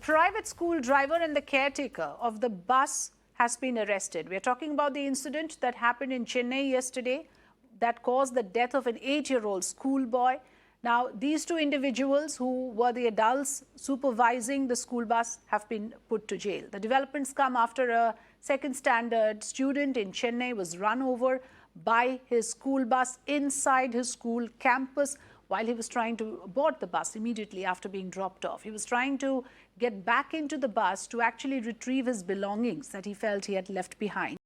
private school driver and the caretaker of the bus has been arrested. We are talking about the incident that happened in Chennai yesterday that caused the death of an 8-year-old schoolboy. Now, these two individuals who were the adults supervising the school bus have been put to jail. The developments come after a second standard student in Chennai was run over by his school bus inside his school campus while he was trying to board the bus immediately after being dropped off. He was trying to get back into the bus to actually retrieve his belongings that he felt he had left behind.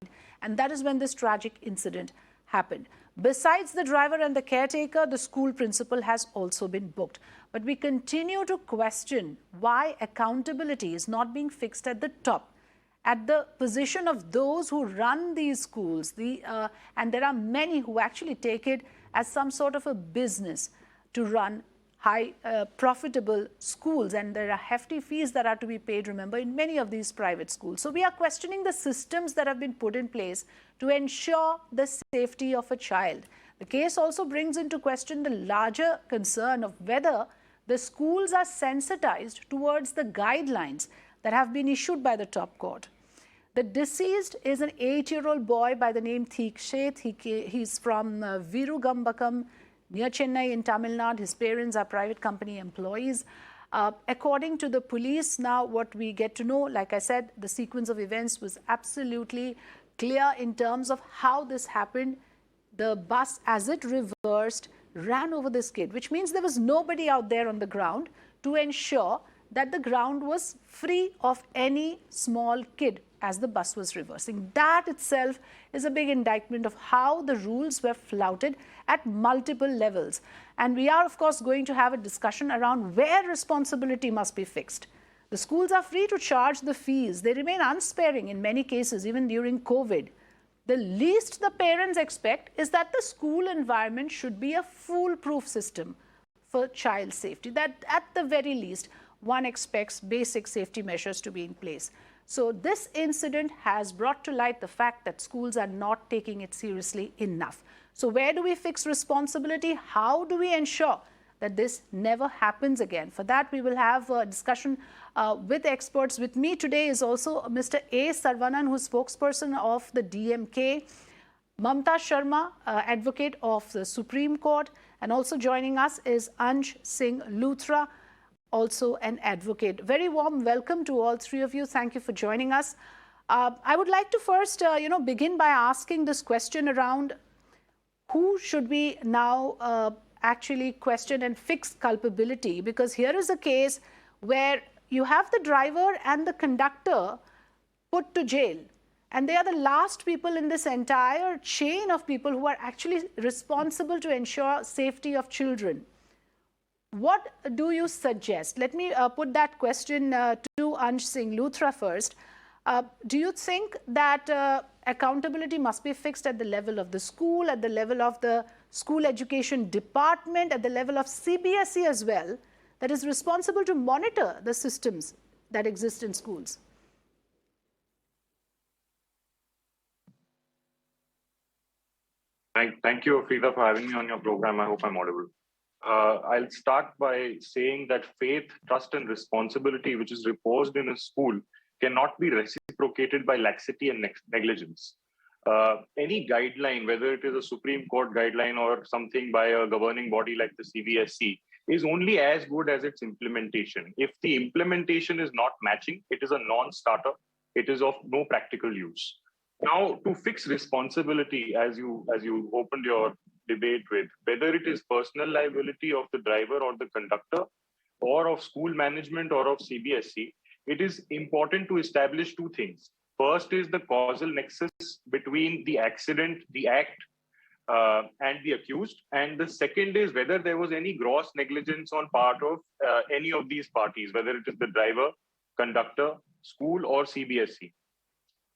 And that is when this tragic incident happened. Besides the driver and the caretaker, the school principal has also been booked. But we continue to question why accountability is not being fixed at the top, at the position of those who run these schools. And there are many who actually take it as some sort of a business to run high profitable schools, and there are hefty fees that are to be paid, remember, in many of these private schools. So we are questioning the systems that have been put in place to ensure the safety of a child. The case also brings into question the larger concern of whether the schools are sensitized towards the guidelines that have been issued by the top court. The deceased is an 8-year-old boy by the name Theeksheth. He's from Virugambakam, near Chennai in Tamil Nadu. His parents are private company employees. According to the police, now what we get to know, like I said, the sequence of events was absolutely clear in terms of how this happened. The bus, as it reversed, ran over this kid, which means there was nobody out there on the ground to ensure that the ground was free of any small kid as the bus was reversing. That itself is a big indictment of how the rules were flouted at multiple levels. And we are, of course, going to have a discussion around where responsibility must be fixed. The schools are free to charge the fees. They remain unsparing in many cases, even during COVID. The least the parents expect is that the school environment should be a foolproof system for child safety. That at the very least, one expects basic safety measures to be in place. So this incident has brought to light the fact that schools are not taking it seriously enough. So where do we fix responsibility? How do we ensure that this never happens again? For that, we will have a discussion with experts. With me today is also Mr. A. Sarvanan, who is spokesperson of the DMK, Mamta Sharma, advocate of the Supreme Court, and also joining us is Ansh Singh Luthra, also an advocate. Very warm welcome to all three of you. Thank you for joining us. I would like to first, begin by asking this question around who should we now actually question and fix culpability, because here is a case where you have the driver and the conductor put to jail, and they are the last people in this entire chain of people who are actually responsible to ensure safety of children. What do you suggest? Let me put that question to Ansh Singh Luthra first. Do you think that accountability must be fixed at the level of the school, at the level of the school education department, at the level of CBSE as well, that is responsible to monitor the systems that exist in schools? Thank you, Afrida, for having me on your program. I hope I'm audible. I'll start by saying that faith, trust, and responsibility, which is reposed in a school, cannot be reciprocated by laxity and negligence. Any guideline, whether it is a Supreme Court guideline or something by a governing body like the CBSE, is only as good as its implementation. If the implementation is not matching, it is a non-starter. It is of no practical use. Now, to fix responsibility, as you opened your debate with, whether it is personal liability of the driver or the conductor, or of school management or of CBSE, it is important to establish two things. First is the causal nexus between the accident, the act, and the accused. And the second is whether there was any gross negligence on part of any of these parties, whether it is the driver, conductor, school, or CBSE.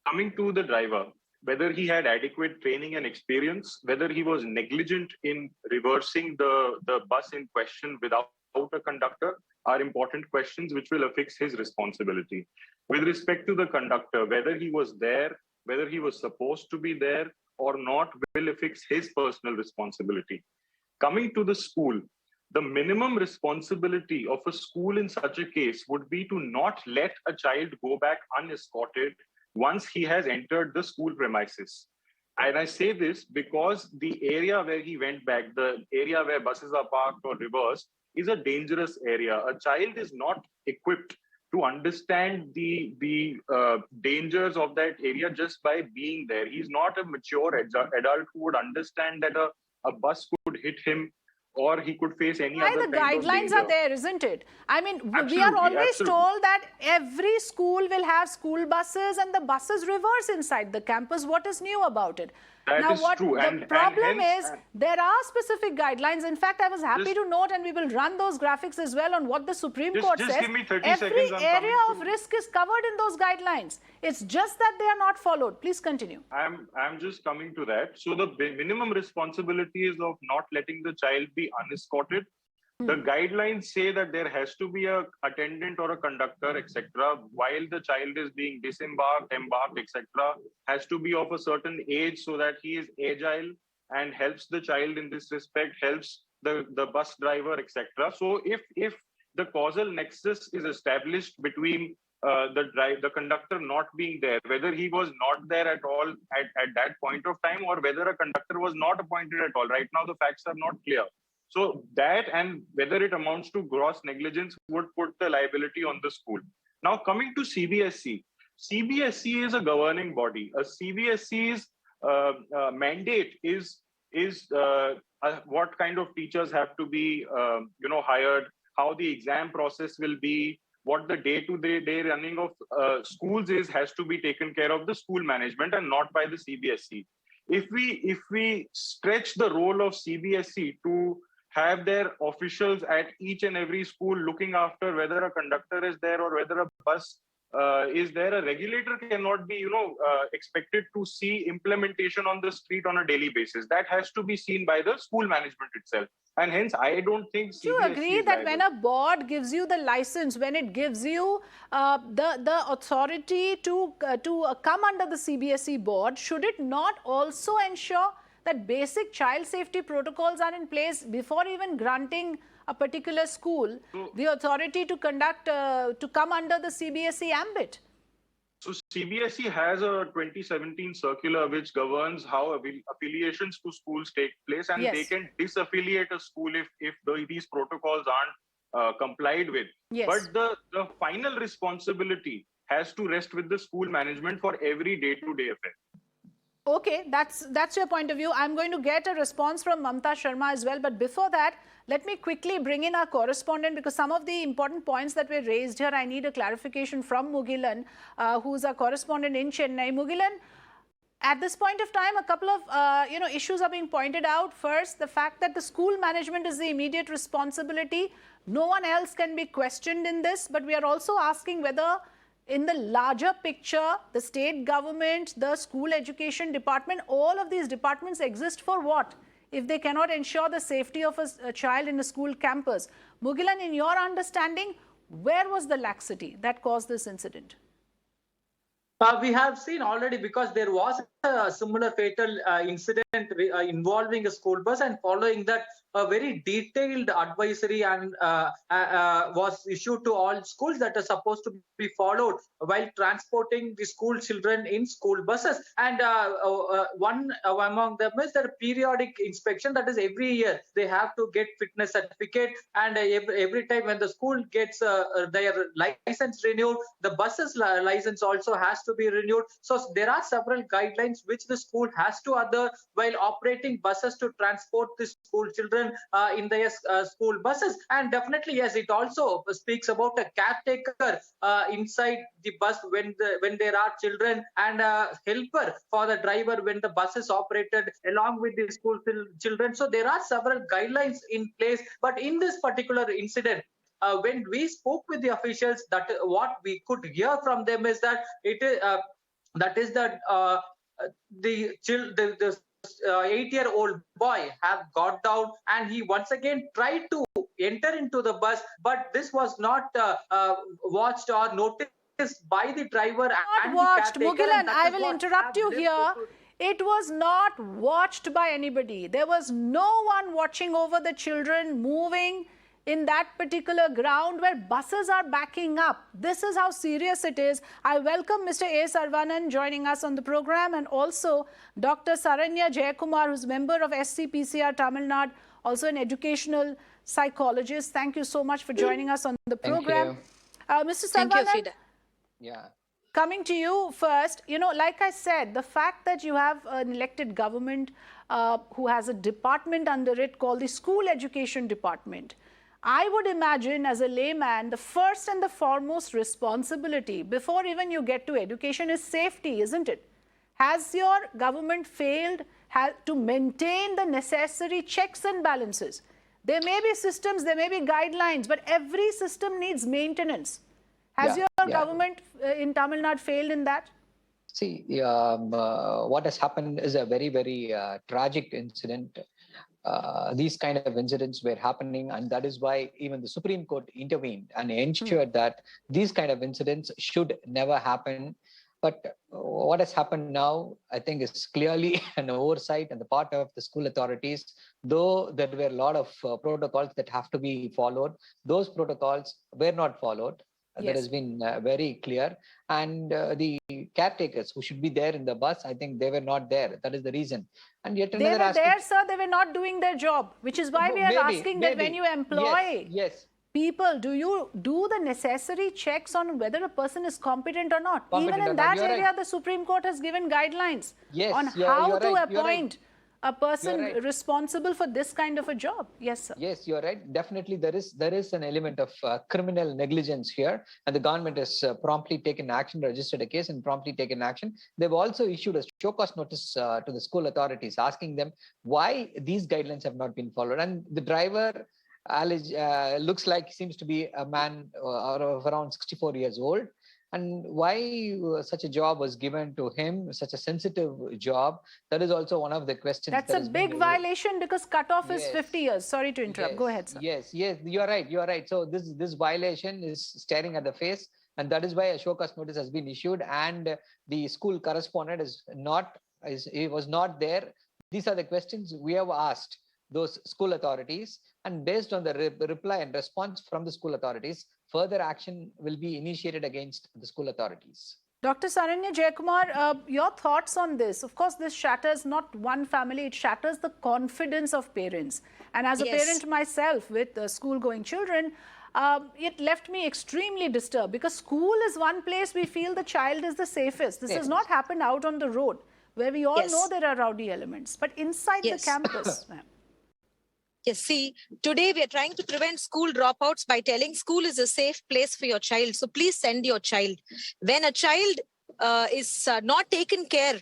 Coming to the driver, whether he had adequate training and experience, whether he was negligent in reversing the bus in question without a conductor, are important questions which will affix his responsibility. With respect to the conductor, whether he was there, whether he was supposed to be there or not, will affix his personal responsibility. Coming to the school, The minimum responsibility of a school in such a case would be to not let a child go back unescorted once he has entered the school premises. And I say this because the area where he went back, the area where buses are parked or reversed, is a dangerous area. A child is not equipped to understand the dangers of that area just by being there. He's not a mature adult who would understand that a bus could hit him or he could face any Why other the kind of guidelines danger. are there, isn't it? I mean, we are Absolutely, always absolutely. told that every school will have school buses and the buses reverse inside the campus. What is new about it? That now, is what true. the problem hence, is, there are specific guidelines. In fact, I was happy to note, and we will run those graphics as well on what the Supreme Court says. Give me 30 Every seconds, I'm area coming of to- risk is covered in those guidelines. It's just that they are not followed. Please continue. I'm just coming to that. So the minimum responsibility is of not letting the child be unescorted. The guidelines say that there has to be a attendant or a conductor, etc., while the child is being disembarked, embarked, etc., has to be of a certain age so that he is agile and helps the child in this respect, helps the bus driver, etc. So if the causal nexus is established between the conductor not being there, whether he was not there at all at that point of time, or whether a conductor was not appointed at all. Right now, the facts are not clear. So that, and whether it amounts to gross negligence, would put the liability on the school. Now, coming to CBSE, CBSE is a governing body. A CBSE's mandate is what kind of teachers have to be hired, how the exam process will be, what the day-to-day running of schools has to be taken care of the school management and not by the CBSE. If we stretch the role of CBSE to have their officials at each and every school looking after whether a conductor is there or whether a bus is there, a regulator cannot be expected to see implementation on the street on a daily basis. That has to be seen by the school management itself. And hence, I don't think CBSE Do you agree is that liable. when a board gives you the license, when it gives you the authority to come under the CBSE board, should it not also ensure that basic child safety protocols are in place before even granting a particular school the authority to conduct, to come under the CBSE ambit? So CBSE has a 2017 circular which governs how affiliations to schools take place, and Yes. they can disaffiliate a school if these protocols aren't complied with. Yes. But the final responsibility has to rest with the school management for every day-to-day affair. Okay, that's your point of view. I'm going to get a response from Mamta Sharma as well. But before that, let me quickly bring in our correspondent, because some of the important points that were raised here, I need a clarification from Mugilan, who's our correspondent in Chennai. Mugilan, at this point of time, a couple of issues are being pointed out. First, the fact that the school management is the immediate responsibility. No one else can be questioned in this. But we are also asking whether, in the larger picture, the state government, the school education department, all of these departments exist for what, if they cannot ensure the safety of a child in a school campus? Mugilan, in your understanding, where was the laxity that caused this incident? We have seen already, because there was a similar fatal incident involving a school bus, and following that, a very detailed advisory and was issued to all schools that are supposed to be followed while transporting the school children in school buses. And one among them is the periodic inspection, that is every year they have to get fitness certificate, and every time when the school gets their license renewed, the bus's license also has to be renewed. So there are several guidelines which the school has to adhere while operating buses to transport the school children in their school buses. And definitely, yes, it also speaks about a caretaker inside the bus when there are children, and a helper for the driver when the bus is operated along with the school children. So there are several guidelines in place. But in this particular incident, when we spoke with the officials, that what we could hear from them is that the 8-year-old boy have got down, and he once again tried to enter into the bus, but this was not watched or noticed by the driver and Not watched. the caretaker. Mugilan, I will interrupt you here. It was not watched by anybody. There was no one watching over the children moving in that particular ground where buses are backing up. This is how serious it is. I welcome Mr. A. Sarvanan joining us on the program, and also Dr. Saranya Jayakumar, who's member of SCPCR Tamil Nadu, also an educational psychologist. Thank you so much for joining us on the program. Mr. Sarvanan, thank you, Frida. Yeah. Coming to you first, like I said, the fact that you have an elected government who has a department under it called the School Education Department, I would imagine as a layman, the first and the foremost responsibility before even you get to education is safety, isn't it? Has your government failed to maintain the necessary checks and balances? There may be systems, there may be guidelines, but every system needs maintenance. Has your government in Tamil Nadu failed in that? See, what has happened is a very, very tragic incident. These kind of incidents were happening, and that is why even the Supreme Court intervened and ensured that these kind of incidents should never happen. But what has happened now, I think, is clearly an oversight on the part of the school authorities. Though there were a lot of protocols that have to be followed, those protocols were not followed. Yes. That has been very clear. And the caretakers who should be there in the bus, I think they were not there. That is the reason. And yet they were there, sir. They were not doing their job, which is why we are asking that when you employ people, do you do the necessary checks on whether a person is competent or not? Even in that area, the Supreme Court has given guidelines on how to appoint a person responsible for this kind of a job. Yes, sir. Yes, you're right. Definitely, there is an element of criminal negligence here, and the government has promptly taken action, registered a case, and promptly taken action. They've also issued a show cause notice to the school authorities, asking them why these guidelines have not been followed. And the driver looks like seems to be a man of around 64 years old. And why such a job was given to him, such a sensitive job, that is also one of the questions. That's a big violation because cutoff is 50 years. Sorry to interrupt. Go ahead, sir. Yes, you're right. So this violation is staring at the face, and that is why a show cause notice has been issued, and the school correspondent he was not there. These are the questions we have asked those school authorities, and based on the reply and response from the school authorities, further action will be initiated against the school authorities. Dr. Saranya Jayakumar, your thoughts on this? Of course, this shatters not one family, it shatters the confidence of parents. And as a parent myself with school-going children, it left me extremely disturbed because school is one place we feel the child is the safest. This has not happened out on the road where we all know there are rowdy elements, but inside the campus, ma'am. Yes, see, today we are trying to prevent school dropouts by telling school is a safe place for your child. So please send your child. When a child is not taken care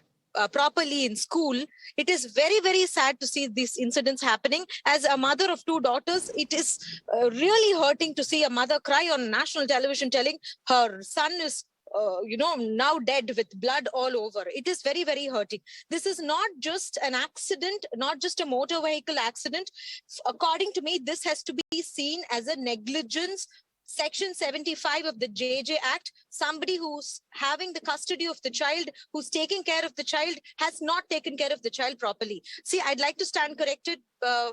properly in school, it is very, very sad to see these incidents happening. As a mother of two daughters, it is really hurting to see a mother cry on national television telling her son is now dead with blood all over. It is very, very hurting. This is not just an accident, not just a motor vehicle accident. According to me, this has to be seen as a negligence. Section 75 of the JJ Act, somebody who's having the custody of the child, who's taking care of the child, has not taken care of the child properly. See, I'd like to stand corrected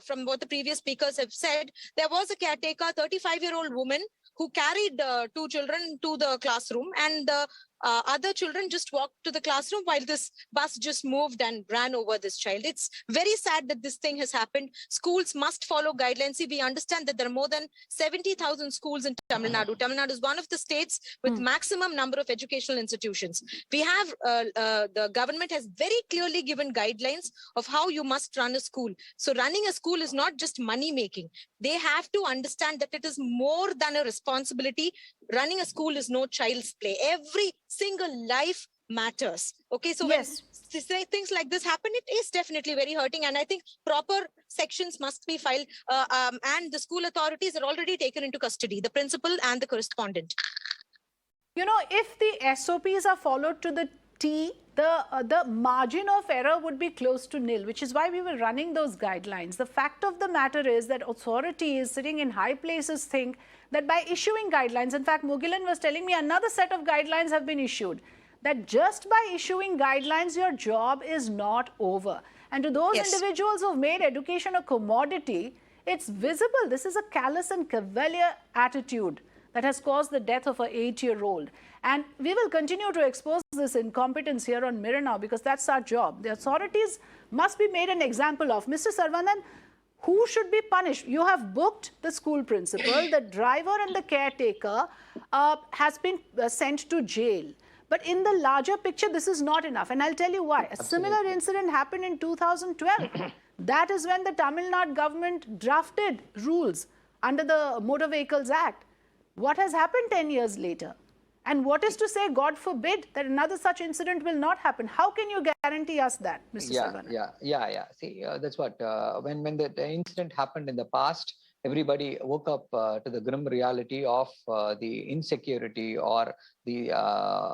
from what the previous speakers have said. There was a caretaker, 35-year-old woman, who carried two children to the classroom, and the other children just walked to the classroom while this bus just moved and ran over this child. It's very sad that this thing has happened. Schools must follow guidelines. See, we understand that there are more than 70,000 schools in Tamil Nadu. Tamil Nadu is one of the states with maximum number of educational institutions. We have, the government has very clearly given guidelines of how you must run a school. So running a school is not just money making. They have to understand that it is more than a responsibility. Running a school is no child's play. Every single life matters. Okay, so when things like this happen, it is definitely very hurting. And I think proper sections must be filed. And the school authorities are already taken into custody, the principal and the correspondent. You know, if the SOPs are followed to the T, the margin of error would be close to nil, which is why we were running those guidelines. The fact of the matter is that authorities sitting in high places think that by issuing guidelines, in fact, Mugilan was telling me another set of guidelines have been issued. that just by issuing guidelines, your job is not over. And to those individuals who've made education a commodity, it's visible. This is a callous and cavalier attitude that has caused the death of an 8-year-old. And we will continue to expose this incompetence here on Mirror Now, because that's our job. The authorities must be made an example of. Mr. Sarvanan, who should be punished? You have booked the school principal, the driver and the caretaker has been sent to jail. But in the larger picture, this is not enough. And I'll tell you why. A similar incident happened in 2012. That is when the Tamil Nadu government drafted rules under the Motor Vehicles Act. What has happened 10 years later? And what is to say, God forbid, that another such incident will not happen? How can you guarantee us that, Mr. Sarvanan? Yeah. See, that's what, when the incident happened in the past, everybody woke up to the grim reality of the insecurity or the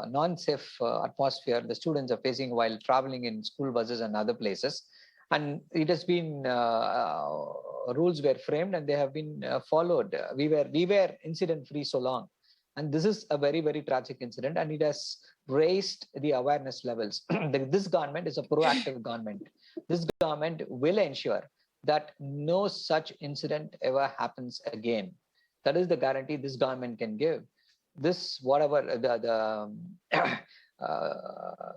non-safe atmosphere the students are facing while traveling in school buses and other places. And it has been, rules were framed and they have been followed. We were incident-free so long. And this is a very, very tragic incident, and it has raised the awareness levels. This government is a proactive government. This government will ensure that no such incident ever happens again. That is the guarantee this government can give. This, whatever the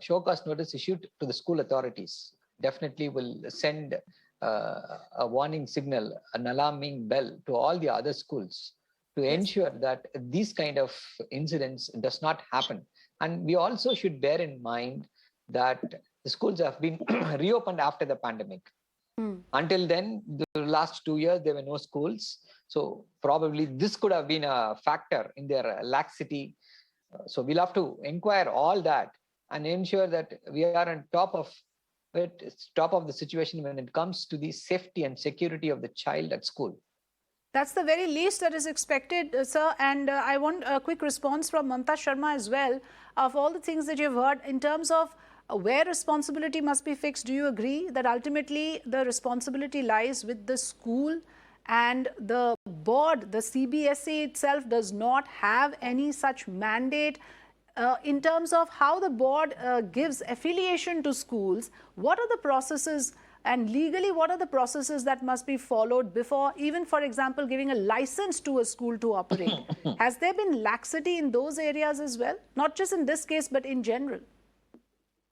show cause notice issued to the school authorities, definitely will send a warning signal, an alarming bell to all the other schools to ensure that these kind of incidents does not happen. And we also should bear in mind that the schools have been reopened after the pandemic. Until then, the last 2 years, there were no schools. So probably this could have been a factor in their laxity. So we'll have to inquire all that and ensure that we are on top of the situation when it comes to the safety and security of the child at school. That's the very least that is expected, sir. And I want a quick response from Mamta Sharma as well. Of all the things that you've heard, in terms of where responsibility must be fixed, do you agree that ultimately the responsibility lies with the school and the board? The CBSE itself does not have any such mandate. In terms of how the board gives affiliation to schools, what are the processes? And legally, what are the processes that must be followed before, even, for example, giving a license to a school to operate? Has there been laxity in those areas as well? Not just in this case, but in general?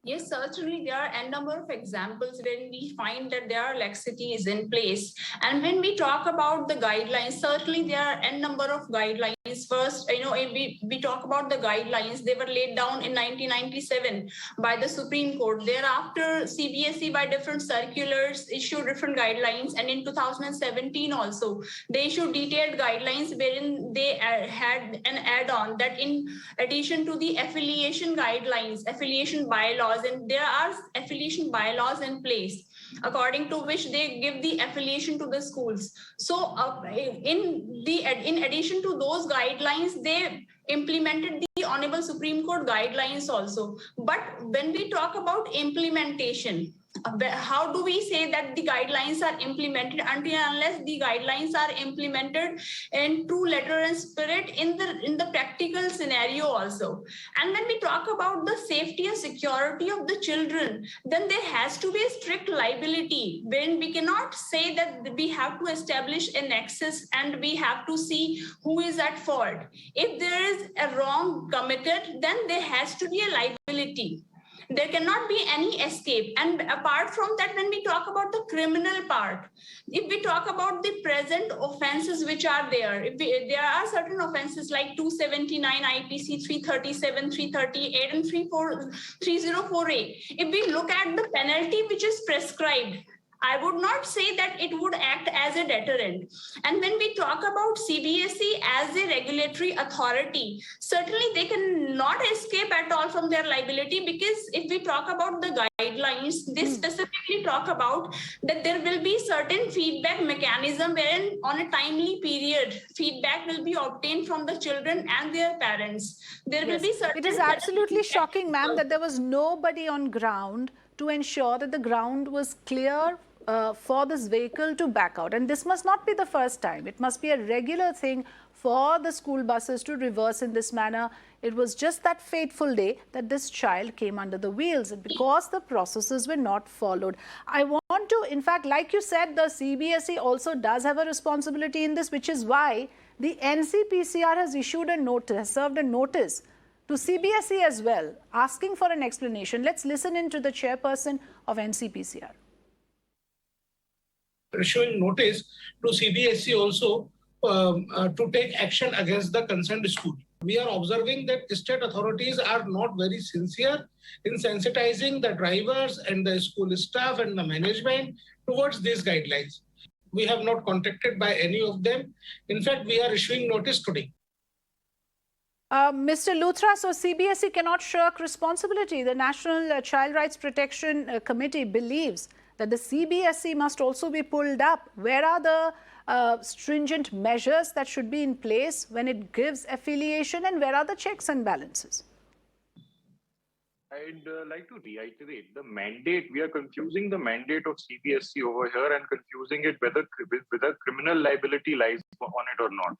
Yes, certainly there are a number of examples when we find that there are laxities in place. And when we talk about the guidelines, certainly there are a number of guidelines. First, we talk about the guidelines. They were laid down in 1997 by the Supreme Court. Thereafter, CBSE by different circulars issued different guidelines. And in 2017 also, they issued detailed guidelines wherein they had an add-on that in addition to the affiliation guidelines, affiliation bylaws, and there are affiliation bylaws in place according to which they give the affiliation to the schools. So in addition to those guidelines, they implemented the Honorable Supreme Court guidelines also. But when we talk about implementation, how do we say that the guidelines are implemented until and unless the guidelines are implemented in true letter and spirit in the practical scenario also? And when we talk about the safety and security of the children, then there has to be a strict liability when we cannot say that we have to establish a nexus and we have to see who is at fault. If there is a wrong committed, then there has to be a liability. There cannot be any escape. And apart from that, when we talk about the criminal part, if we talk about the present offenses which are there, there are certain offenses like 279 IPC 337, 338 and 304A. If we look at the penalty which is prescribed, I would not say that it would act as a deterrent. And when we talk about CBSE as a regulatory authority, certainly they cannot escape at all from their liability, because if we talk about the guidelines, they specifically talk about that there will be certain feedback mechanism wherein on a timely period, feedback will be obtained from the children and their parents. There will be certain... It is absolutely shocking, ma'am, that there was nobody on ground to ensure that the ground was clear for this vehicle to back out. And this must not be the first time. It must be a regular thing for the school buses to reverse in this manner. It was just that fateful day that this child came under the wheels because the processes were not followed. I want to, in fact, like you said, the CBSE also does have a responsibility in this, which is why the NCPCR has issued a notice, has served a notice to CBSE as well, asking for an explanation. Let's listen in to the chairperson of NCPCR. Issuing notice to CBSE also to take action against the concerned school. We are observing that state authorities are not very sincere in sensitizing the drivers and the school staff and the management towards these guidelines. We have not contacted by any of them. In fact, we are issuing notice today. Mr. Luthra, so CBSE cannot shirk responsibility. The National Child Rights Protection Committee believes that the CBSE must also be pulled up. Where are the stringent measures that should be in place when it gives affiliation, and where are the checks and balances? I'd like to reiterate the mandate. We are confusing the mandate of CBSE over here and confusing it whether criminal liability lies on it or not.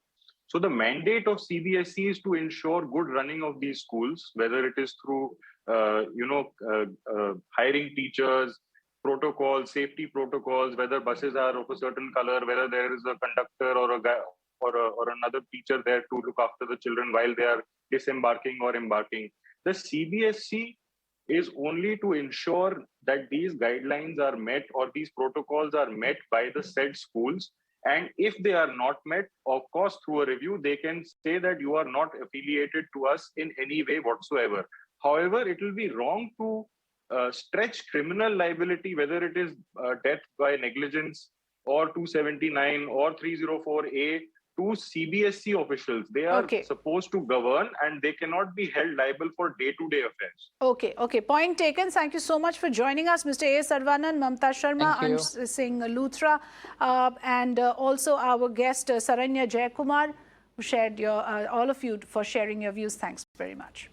So the mandate of CBSE is to ensure good running of these schools, whether it is through hiring teachers, protocols, safety protocols, whether buses are of a certain color, whether there is a conductor or a guy or another teacher there to look after the children while they are disembarking or embarking. The CBSE is only to ensure that these guidelines are met or these protocols are met by the said schools. And if they are not met, of course, through a review, they can say that you are not affiliated to us in any way whatsoever. However, it will be wrong to stretch criminal liability, whether it is death by negligence or 279 or 304A, to CBSE officials. They are supposed to govern and they cannot be held liable for day-to-day affairs. Okay. Point taken. Thank you so much for joining us, Mr. A. Sarvanan, Mamta Sharma, Ansh Singh Luthra, and also our guest, Saranya Jayakumar, who shared all of you for sharing your views. Thanks very much.